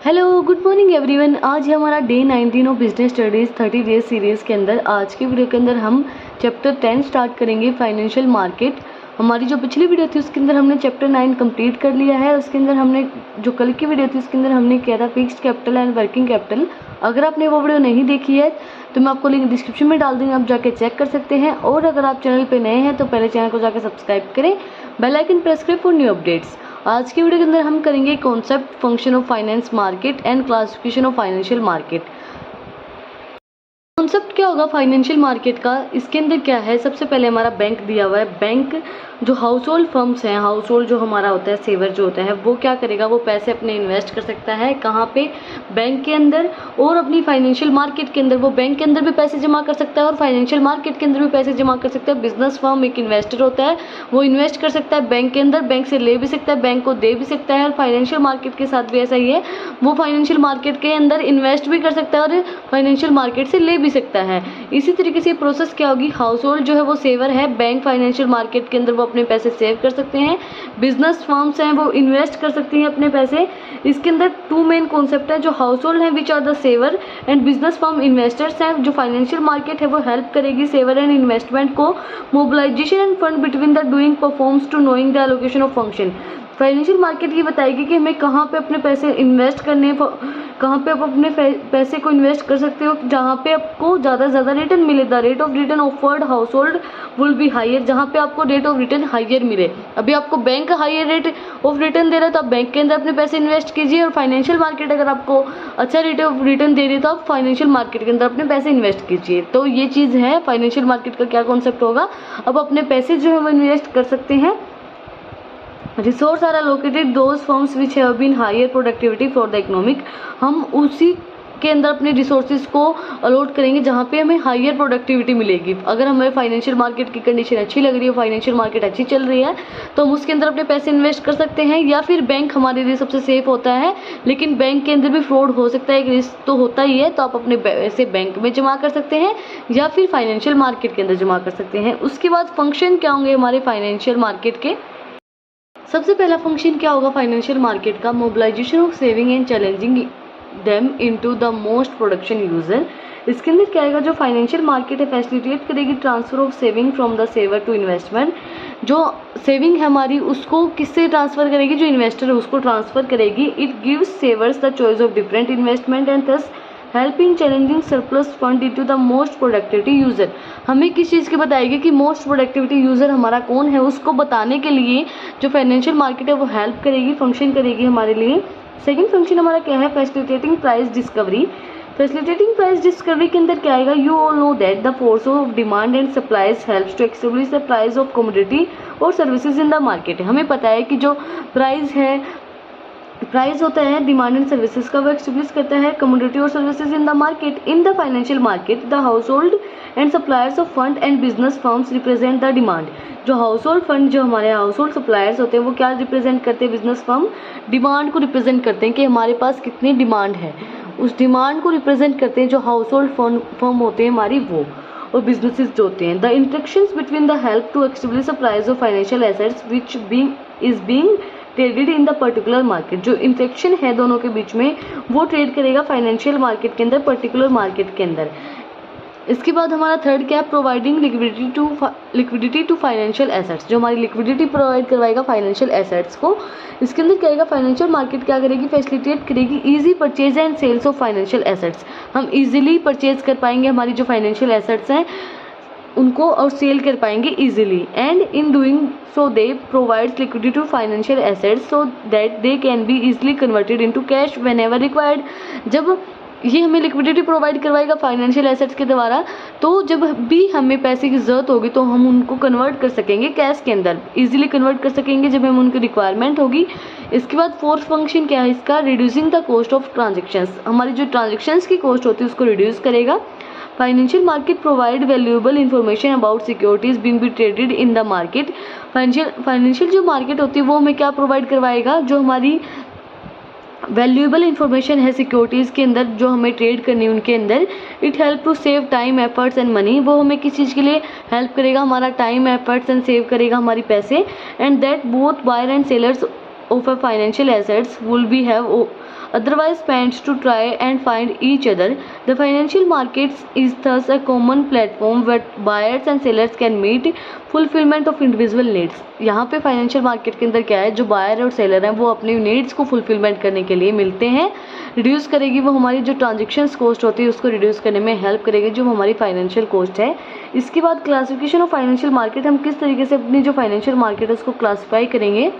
Hello good morning everyone. आज है हमारा day 19 of business studies 30 days series के अंदर। आज की वीडियो के अंदर हम चैप्टर 10 स्टार्ट करेंगे, फाइनेंशियल मार्केट। हमारी जो पिछली वीडियो थी उसके अंदर हमने चैप्टर 9 कंप्लीट कर लिया है। उसके अंदर हमने जो कल की वीडियो थी उसके अंदर हमने किया था fixed capital and working capital. अगर आपने वो वीडियो नहीं देखी है तो मैं आपको लिंक डिस्क्रिप्शन में डाल दूँगी, आप जाके चेक कर सकते हैं। और अगर आप चैनल पर नए हैं तो पहले चैनल को जाकर सब्सक्राइब करें, बेल आइकन प्रेस करें फॉर न्यू अपडेट्स। आज की वीडियो के अंदर हम करेंगे concept, function of finance market and classification of financial market. Concept क्या होगा फाइनेंशियल मार्केट का, इसके अंदर क्या है। सबसे पहले हमारा बैंक दिया हुआ है। बैंक जो हाउस होल्ड फर्म्स हैं, हाउस होल्ड जो हमारा होता है, सेवर जो होता है, वो क्या करेगा, वो पैसे अपने इन्वेस्ट कर सकता है। कहाँ पे? बैंक के अंदर। और अपनी फाइनेंशियल मार्केट के अंदर वो बैंक के अंदर भी पैसे जमा कर सकता है और फाइनेंशियल मार्केट के अंदर भी पैसे जमा कर सकता है। बिजनेस फर्म एक इन्वेस्टर होता है, वो इन्वेस्ट कर सकता है बैंक के अंदर, बैंक से ले भी सकता है, बैंक को दे भी सकता है। और फाइनेंशियल मार्केट के साथ भी ऐसा ही है, वो फाइनेंशियल मार्केट के अंदर इन्वेस्ट भी कर सकता है और फाइनेंशियल मार्केट से ले भी सकता है। इसी तरीके से प्रोसेस क्या होगी, हाउस होल्ड जो है वो सेवर है, बैंक फाइनेंशियल मार्केट के अंदर वो अपने पैसे सेव कर सकते हैं। बिजनेस फर्म्स हैं वो इन्वेस्ट कर सकती हैं अपने पैसे। इसके अंदर टू मेन कॉन्सेप्ट है, जो हाउस होल्ड है which are the saver and business firm investors हैं। जो फाइनेंशियल मार्केट है वो हेल्प करेगी सेवर एंड इन्वेस्टमेंट को। Mobilisation and fund between the doing performs to knowing the allocation of function. Financial market ये बताएगी कि हमें कहाँ पे अपने पैसे इन्वेस्ट करने, कहाँ पे आप अपने पैसे को इन्वेस्ट कर सकते हो जहाँ पे आपको ज़्यादा से ज़्यादा रिटर्न मिले। The rate of return offered household will be higher, जहाँ पे आपको रेट ऑफ रिटर्न हायर मिले। अभी आपको bank higher rate of return दे रहा है तो आप बैंक के अंदर अपने पैसे इन्वेस्ट कीजिए। और फाइनेंशियल मार्केट अगर आपको अच्छा रेट ऑफ रिटर्न दे रही है तो आप फाइनेंशियल मार्केट के अंदर अपने पैसे इन्वेस्ट कीजिए। तो ये चीज़ है फाइनेंशियल मार्केट का क्या कॉन्सेप्ट होगा। अब अपने पैसे जो है वो इन्वेस्ट कर सकते हैं। Resource are allocated those firms which have been higher productivity for the economic. हम उसी के अंदर अपने रिसोर्सेज को अलॉट करेंगे जहाँ पे हमें हायर प्रोडक्टिविटी मिलेगी। अगर हमें फाइनेंशियल मार्केट की कंडीशन अच्छी लग रही है, फाइनेंशियल मार्केट अच्छी चल रही है, तो हम उसके अंदर अपने पैसे इन्वेस्ट कर सकते हैं। या फिर बैंक हमारे लिए सबसे सेफ होता है, लेकिन बैंक के अंदर भी फ्रॉड हो सकता है, एक रिस्क तो होता ही है। तो आप अपने पैसे बैंक में जमा कर सकते हैं या फिर फाइनेंशियल मार्केट के अंदर जमा कर सकते हैं। उसके बाद फंक्शन क्या होंगे हमारे फाइनेंशियल मार्केट के। सबसे पहला फंक्शन क्या होगा फाइनेंशियल मार्केट का, mobilisation of saving and challenging them into the most production user. इसके अंदर क्या आएगा, जो फाइनेंशियल मार्केट है फैसिलिटेट करेगी transfer of saving from the saver to investment. जो सेविंग है हमारी उसको किससे ट्रांसफर करेगी, जो इन्वेस्टर है उसको ट्रांसफर करेगी। It gives savers the choice of different investment and thus helping challenging surplus fund into the most productivity user. हमें किस चीज़ की बताएगी कि मोस्ट प्रोडक्टिविटी यूजर हमारा कौन है, उसको बताने के लिए जो फाइनेंशियल मार्केट है वो हेल्प करेगी, फंक्शन करेगी हमारे लिए। सेकंड फंक्शन हमारा क्या है, facilitating price discovery. Facilitating price discovery के अंदर क्या आएगा, you all know that the force of demand and supplies helps to establish the price of commodity और सर्विसेज इन द मार्केट। हमें पता है कि जो प्राइस है, प्राइस होता है डिमांड एंड सर्विसेज का, वो एस्टेब्लिश करता है कमोडिटी और services in the market. In the financial market the house hold and suppliers of fund and business firms represent the demand. जो हाउस होल्ड फंड, जो हमारे हाउस होल्ड सप्लायर्स होते हैं, वो क्या रिप्रेजेंट करते हैं, बिजनेस फर्म डिमांड को रिप्रेजेंट करते हैं कि हमारे पास कितनी डिमांड है, उस डिमांड को रिप्रेजेंट करते हैं जो हाउस होल्ड फर्म होते हैं हमारी वो, और बिजनेसेस जो होते हैं। The interactions between the help to establish the price of financial assets which being traded in the particular market. जो इंटरेक्शन है दोनों के बीच में वो ट्रेड करेगा फाइनेंशियल मार्केट के अंदर, पर्टिकुलर मार्केट के अंदर। इसके बाद हमारा थर्ड क्या है, providing liquidity to financial assets. जो हमारी लिक्विडिटी प्रोवाइड करवाएगा फाइनेंशियल एसेट्स को। इसके अंदर क्या आएगा, फाइनेंशियल मार्केट क्या करेगी, फैसिलिटेट करेगी easy purchase and sales of financial assets. हम इजीली परचेज कर पाएंगे हमारी जो फाइनेंशियल एसेट्स हैं उनको और सेल कर पाएंगे easily. And in doing so they provides liquidity to financial assets so that they can be easily converted into cash whenever required. जब ये हमें लिक्विडिटी प्रोवाइड करवाएगा फाइनेंशियल एसेट्स के द्वारा, तो जब भी हमें पैसे की ज़रूरत होगी तो हम उनको कन्वर्ट कर सकेंगे कैश के अंदर, इजीली कन्वर्ट कर सकेंगे जब हमें उनकी रिक्वायरमेंट होगी। इसके बाद फोर्थ फंक्शन क्या है इसका, reducing the cost of transactions. हमारी जो ट्रांजेक्शन्स की कॉस्ट होती है उसको रिड्यूस करेगा। Financial market provide valuable information about securities being B traded in the market. Financial जो मार्केट होती है वो हमें क्या प्रोवाइड करवाएगा, जो हमारी वैल्यूएबल इन्फॉर्मेशन है सिक्योरिटीज़ के अंदर जो हमें ट्रेड करनी है उनके अंदर। It help to save time efforts and money. वो हमें किस चीज़ के लिए हेल्प करेगा, हमारा टाइम एफर्ट्स एंड सेव करेगा हमारी पैसे। And that both buyer and sellers of a financial assets will be have otherwise spent to try and find each other. The financial markets is thus a common platform where buyers and sellers can meet fulfillment of individual needs. यहाँ पे financial market के अंदर क्या है, जो buyer और seller हैं वो अपनी नीड्स को फुलफिलमेंट करने के लिए मिलते हैं। रिड्यूस करेगी वो हमारी जो ट्रांजेक्शन्स कॉस्ट होती है उसको रिड्यूस करने में हेल्प करेगी, जो हमारी फाइनेंशियल कॉस्ट है। इसके बाद क्लासिफिकेशन ऑफ फाइनेंशियल मार्केट, हम किस तरीके से अपनी जो फाइनेंशियल मार्केट है उसको क्लासीफाई करेंगे।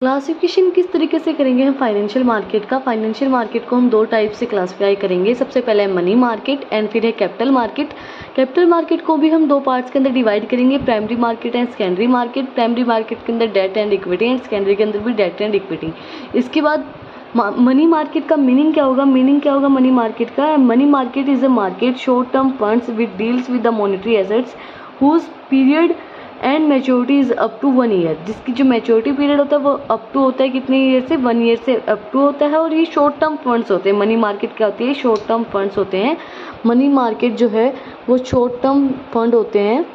क्लासिफिकेशन किस तरीके से करेंगे हम फाइनेंशियल मार्केट का, फाइनेंशियल मार्केट को हम दो टाइप से क्लासीफाई करेंगे। सबसे पहले है मनी मार्केट एंड फिर है कैपिटल मार्केट। कैपिटल मार्केट को भी हम दो पार्ट्स के अंदर डिवाइड करेंगे, primary market and secondary market. Primary market के अंदर debt and equity and secondary के अंदर भी डेट एंड इक्विटी। इसके बाद मनी मार्केट का मीनिंग क्या होगा, मनी मार्केट का, money market is a market short term funds with deals with the monetary assets whose period and maturity is up to 1 year. जिसकी जो मैच्योरिटी पीरियड होता है वो अप टू होता है कितने ईयर से, 1 ईयर से अप टू होता है। और ये शॉर्ट टर्म फंड्स होते हैं। मनी मार्केट क्या होती है, शॉर्ट टर्म फंड्स होते हैं। मनी मार्केट जो है वो शॉर्ट टर्म फंड होते हैं।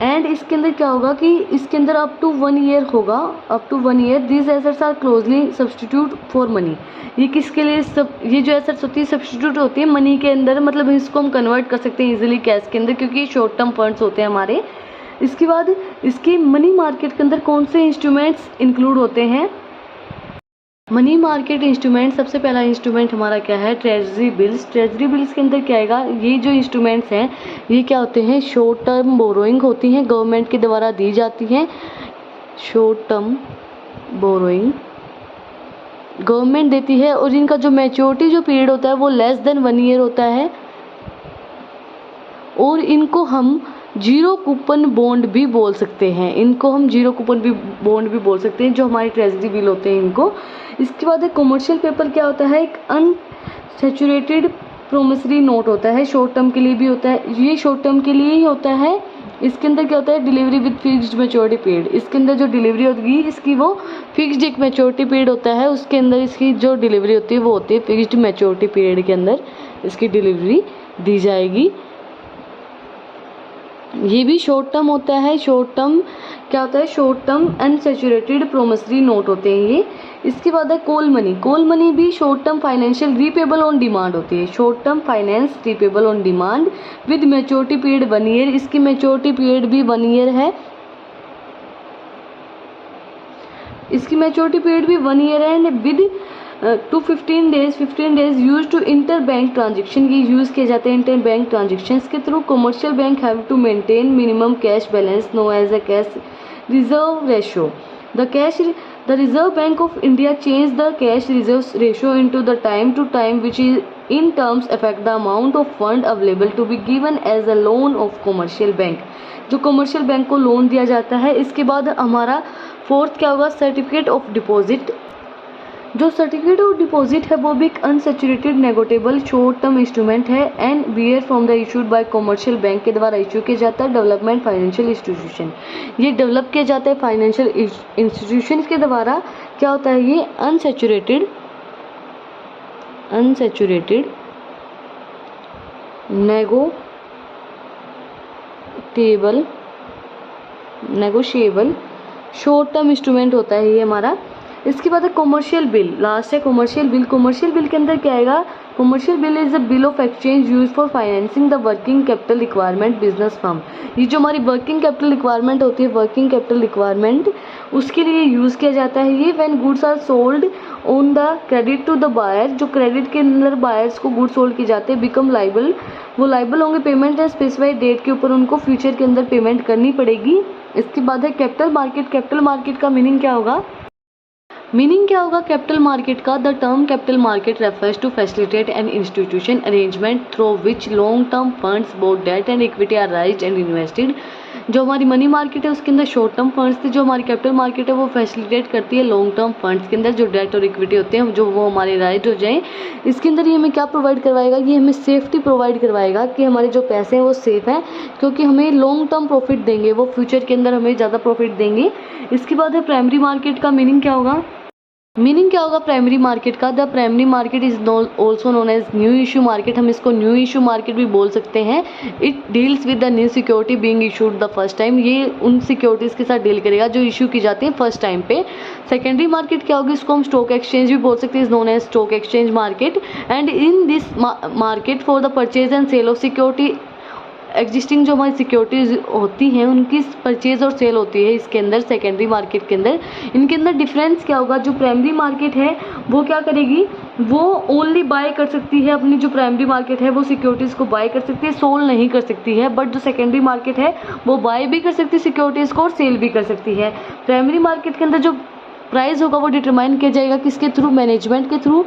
एंड इसके अंदर क्या होगा कि इसके अंदर अप टू 1 ईयर होगा, up to 1 year. These assets are closely substitute for money. ये किसके लिए, सब ये जो एसेट्स होती है सब्सटीट्यूट होती है मनी के अंदर, मतलब इसको हम कन्वर्ट कर सकते हैं इजीली कैश के अंदर, क्योंकि ये शॉर्ट टर्म फंड्स होते हैं हमारे। इसके बाद इसके मनी मार्केट के अंदर कौन से इंस्ट्रूमेंट्स इंक्लूड होते हैं। मनी मार्केट इंस्ट्रूमेंट, सबसे पहला इंस्ट्रूमेंट हमारा क्या है, ट्रेजरी बिल्स। ट्रेजरी बिल्स के अंदर क्या आएगा, ये जो इंस्ट्रूमेंट्स हैं ये क्या होते हैं, शॉर्ट टर्म बोरोइंग होती हैं, गवर्नमेंट के द्वारा दी जाती हैं। शॉर्ट टर्म बोरोइंग गवर्नमेंट देती है और इनका जो मैच्योरिटी जो पीरियड होता है वो लेस देन 1 ईयर होता है। और इनको हम जीरो कूपन बॉन्ड भी बोल सकते हैं, इनको हम जीरो कूपन भी बॉन्ड भी बोल सकते हैं, जो हमारे ट्रेजरी बिल होते हैं इनको। इसके बाद एक कमर्शियल पेपर क्या होता है, एक अनसैचुरेटेड प्रोमिसरी नोट होता है, शॉर्ट टर्म के लिए भी होता है, ये शॉर्ट टर्म के लिए ही होता है। इसके अंदर क्या होता है, delivery with fixed maturity period. इसके अंदर जो डिलीवरी होगी इसकी वो फिक्स्ड एक मैच्योरिटी पीरियड होता है, उसके अंदर इसकी जो डिलीवरी होती है वो होती है फिक्स्ड मैच्योरिटी पीरियड के अंदर इसकी डिलीवरी दी जाएगी। ये भी शॉर्ट टर्म होता है। शॉर्ट टर्म क्या होता है, short term unsaturated promissory note होते हैं ये। इसके बाद है कॉल मनी। कॉल मनी भी short term financial repayable on demand होती है, short term finance repayable on demand with maturity period 1 year. इसकी मैच्योरिटी पीरियड भी 1 ईयर है, इसकी मैच्योरिटी पीरियड भी 1 ईयर है। And with to 15 days use to inter bank transaction, ये use किए जाते हैं इंटर बैंक ट्रांजेक्शन के थ्रू। Commercial bank have to maintain minimum cash balance known as a cash reserve ratio. The Reserve Bank of India changed the cash reserves ratio into the time to time, which is in terms affect the amount of fund available to be given as a loan of commercial bank, जो commercial bank को loan दिया जाता है। इसके बाद हमारा fourth क्या होगा, सर्टिफिकेट ऑफ डिपॉजिट। जो सर्टिफिकेट ऑफ डिपॉजिट है वो भी एक unsaturated negotiable short term instrument है and bear from the issued by commercial bank के द्वारा इशू किया जाता है डेवलपमेंट फाइनेंशियल इंस्टीट्यूशन। ये डेवलप किया जाता है फाइनेंशियल इंस्टीट्यूशन के द्वारा। क्या होता है ये unsaturated negotiable short term instrument होता है ये हमारा। इसके बाद है कमर्शियल बिल, लास्ट है कमर्शियल बिल। कमर्शियल बिल के अंदर क्या आएगा, commercial bill is a bill of exchange use for financing the working capital requirement business firm. ये जो हमारी वर्किंग कैपिटल रिक्वायरमेंट होती है, वर्किंग कैपिटल रिक्वायरमेंट उसके लिए यूज़ किया जाता है ये। When goods are sold on the credit to the buyer, जो क्रेडिट के अंदर बायर्स को गुड्स सोल्ड किए जाते हैं, बिकम लाइबल, वो लाइबल होंगे पेमेंट है स्पेसिफाइड डेट के ऊपर, उनको फ्यूचर के अंदर पेमेंट करनी पड़ेगी। इसके बाद है कैपिटल मार्केट। कैपिटल मार्केट का मीनिंग क्या होगा, कैपिटल मार्केट का, the term capital market refers to facilitate an institution arrangement through which long term funds both debt and equity are raised and invested. जो हमारी मनी मार्केट है उसके अंदर short term funds थे, जो हमारी कैपिटल मार्केट है वो फैसिलिटेट करती है लॉन्ग टर्म फंड्स के अंदर जो डेट और इक्विटी होते हैं, जो वो हमारे राइज हो जाएं। इसके अंदर ये हमें क्या प्रोवाइड करवाएगा, ये हमें सेफ्टी प्रोवाइड करवाएगा कि हमारे जो पैसे हैं वो सेफ हैं, क्योंकि हमें लॉन्ग टर्म प्रॉफिट देंगे, वो फ्यूचर के अंदर हमें ज़्यादा प्रॉफिट देंगे। इसके बाद है प्राइमरी मार्केट का मीनिंग क्या होगा, मीनिंग क्या होगा प्राइमरी मार्केट का? The primary market is also known as new issue market. हम इसको न्यू इशू मार्केट भी बोल सकते हैं। It deals with the new security being issued the first time. ये उन सिक्योरिटीज़ के साथ डील करेगा जो इशू की जाती हैं फर्स्ट टाइम पे। सेकेंडरी मार्केट क्या होगी? इसको हम स्टॉक एक्सचेंज भी बोल सकते हैं, is known as stock exchange market. And in this market for the purchase and sale of security, existing जो हमारी सिक्योरिटीज होती हैं उनकी परचेज और सेल होती है इसके अंदर, सेकेंडरी मार्केट के अंदर। इनके अंदर डिफरेंस क्या होगा? जो प्राइमरी मार्केट है वो क्या करेगी? वो ओनली बाय कर सकती है, अपनी जो प्राइमरी मार्केट है वो सिक्योरिटीज़ को बाय कर सकती है, सोल नहीं कर सकती है। बट जो सेकेंडरी मार्केट है वो बाय भी कर सकती है सिक्योरिटीज़ को और सेल भी कर सकती है। प्राइमरी मार्केट के अंदर जो प्राइस होगा वो डिटरमाइन किया जाएगा किसके थ्रू? मैनेजमेंट के थ्रू।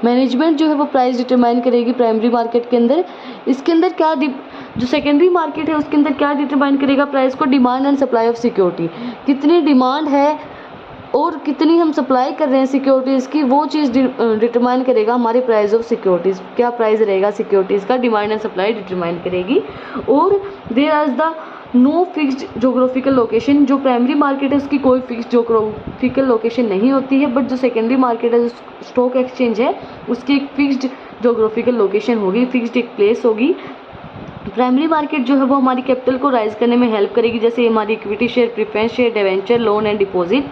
मैनेजमेंट जो है वो प्राइस डिटरमाइन करेगी प्राइमरी मार्केट के अंदर। इसके अंदर क्या जो सेकेंडरी मार्केट है उसके अंदर क्या डिटरमाइन करेगा प्राइस को? Demand and supply of security. कितनी डिमांड है और कितनी हम सप्लाई कर रहे हैं सिक्योरिटीज़ की, वो चीज़ डिटरमाइन करेगा हमारे प्राइस ऑफ सिक्योरिटीज़। क्या प्राइस रहेगा सिक्योरिटीज़ का? डिमांड एंड सप्लाई डिटरमाइन करेगी। और there is the no fixed geographical location. जो प्राइमरी मार्केट है उसकी कोई फिक्स जोग्राफिकल लोकेशन नहीं होती है, बट जो सेकेंडरी मार्केट है, जो स्टॉक एक्सचेंज है, उसकी एक फिक्स्ड जोग्राफिकल लोकेशन होगी, फिक्स्ड एक प्लेस होगी। प्राइमरी मार्केट जो है वो हमारी कैपिटल को राइज करने में हेल्प करेगी, जैसे हमारी equity share, preference share, debenture, loan and deposit.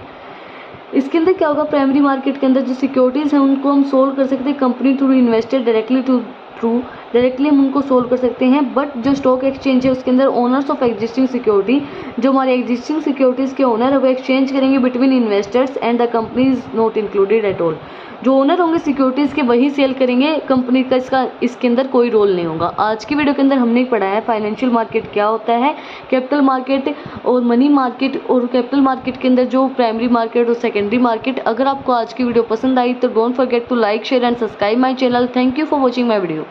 इसके अंदर क्या होगा? प्राइमरी मार्केट के अंदर जो सिक्योरिटीज़ हैं उनको हम सोल्व कर सकते हैं कंपनी टू इन्वेस्टर डायरेक्टली हम उनको सोल्व कर सकते हैं। बट जो स्टॉक एक्सचेंज है उसके अंदर ओनर्स ऑफ एग्जिस्टिंग सिक्योरिटी, जो हमारे एग्जिस्टिंग सिक्योरिटीज़ के ओनर है वो एक्सचेंज करेंगे between investors and the company is not included at all. जो ओनर होंगे सिक्योरिटीज़ के वही सेल करेंगे, कंपनी का इसके अंदर कोई रोल नहीं होगा। आज की वीडियो के अंदर हमने पढ़ा है फाइनेंशियल मार्केट क्या होता है, कैपिटल मार्केट और मनी मार्केट, और कैपिटल मार्केट के अंदर जो प्राइमरी मार्केट और सेकेंडरी मार्केट। अगर आपको आज की वीडियो पसंद आई तो don't forget to like, share and subscribe my channel. Thank you for watching my video.